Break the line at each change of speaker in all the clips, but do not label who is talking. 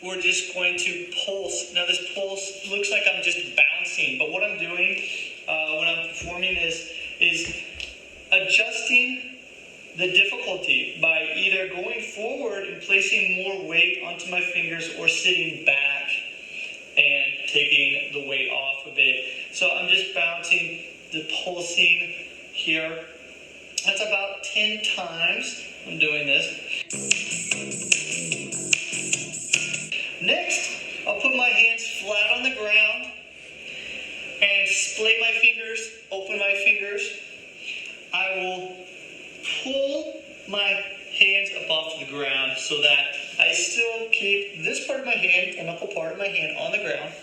we're just going to pulse. Now this pulse looks like I'm just bouncing, but what I'm doing when I'm performing this is adjusting the difficulty by either going forward and placing more weight onto my fingers or sitting back and taking the weight off a bit. So I'm just bouncing the pulsing here. That's about 10 times I'm doing this. Next, I'll put my hands flat on the ground and splay my fingers, open my fingers. I will pull my hands up off the ground so that I still keep this part of my hand, the knuckle part of my hand, on the ground.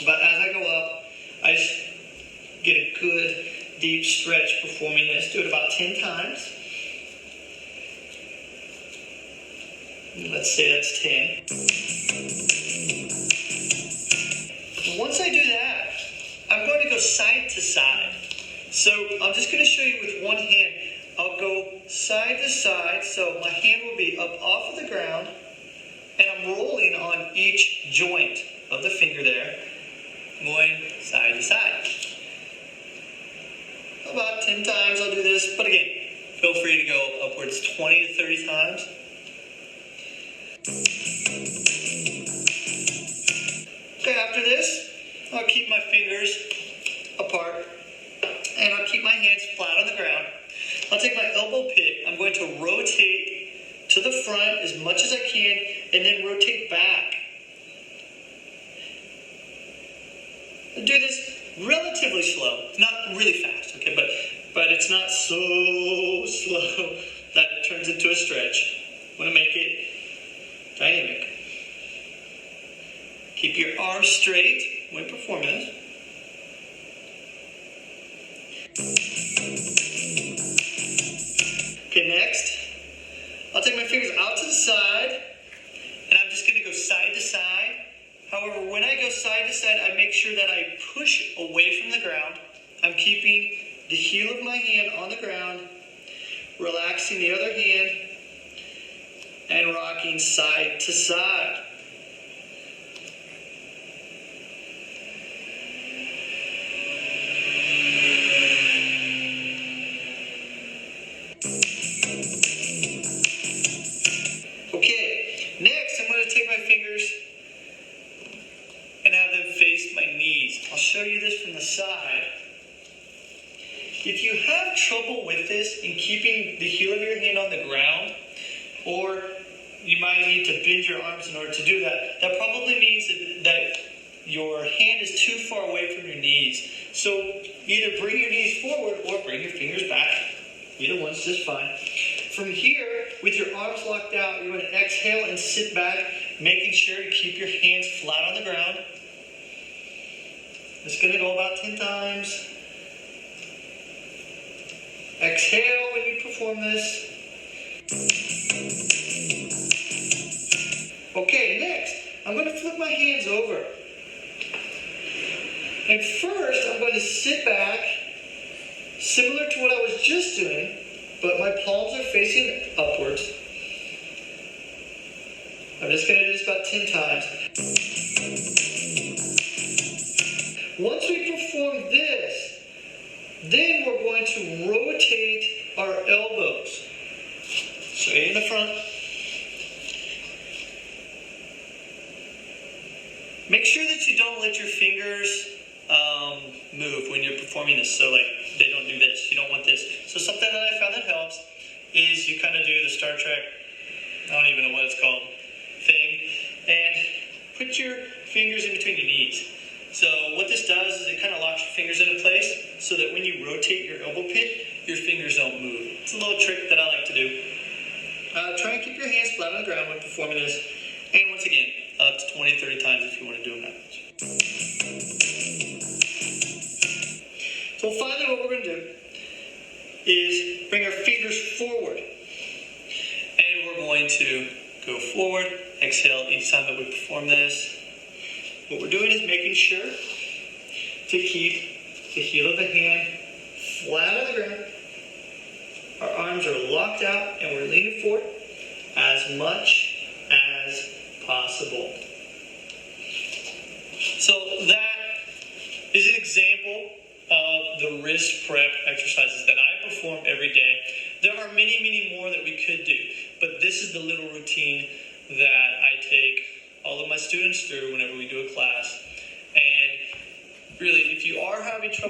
But as I go up, I just get a good deep stretch performing this. Do it about 10 times. Let's say that's 10. Once I do that, I'm going to go side to side. So I'm just going to show you with one hand. I'll go side to side, so my hand will be up off of the ground, and I'm rolling on each joint of the finger there, going side to side. About 10 times I'll do this, but again, feel free to go upwards 20 to 30 times. Okay, after this, I'll keep my fingers apart, and I'll keep my hands flat on the ground. I'll take my elbow pit. I'm going to rotate to the front as much as I can, and then rotate back. I'll do this relatively slow. It's not really fast, okay, but it's not so slow that it turns into a stretch. I want to make it dynamic. Keep your arms straight when performing this. Okay, next, I'll take my fingers out to the side, and I'm just going to go side to side. However, when I go side to side, I make sure that I push away from the ground. I'm keeping the heel of my hand on the ground, relaxing the other hand, and rocking side to side. Okay, next I'm going to take my fingers and have them face my knees. I'll show you this from the side. If you have trouble with this in keeping the heel of your hand on the ground, or you might need to bend your arms in order to do that, that probably means that your hand is too far away from your knees. So either bring your knees forward or bring your fingers back. Either one's just fine. From here, with your arms locked out, you're going to exhale and sit back, making sure to keep your hands flat on the ground. It's going to go about 10 times. Exhale when you perform this. Okay, next, I'm going to flip my hands over. And first, I'm going to sit back, similar to what I was just doing, but my palms are facing upwards. I'm just going to do this about 10 times. Once we perform this, then we're going to rotate our elbows. So in the front. Make sure that you don't let your fingers move when you're performing this. So like they don't do this. You don't want this. So something that I found that helps is you kind of do the Star Trek, I don't even know what it's called, thing, and put your fingers in between your knees. So what this does is it kind of locks your fingers into place so that when you rotate your elbow pit, your fingers don't move. It's a little trick that I like to do. Try and keep your hands flat on the ground when performing this. And once again, up to 20, 30 times if you want to do them that much. So finally what we're going to do is bring our fingers forward. And we're going to go forward, exhale each time that we perform this. What we're doing is making sure to keep the heel of the hand flat on the ground. Our arms are locked out and we're leaning forward as much as possible. So that is an example of the wrist prep exercises that I perform every day. There are many, many more that we could do, but this is the little routine that I take all of my students through whenever we do a class. And really, if you are having trouble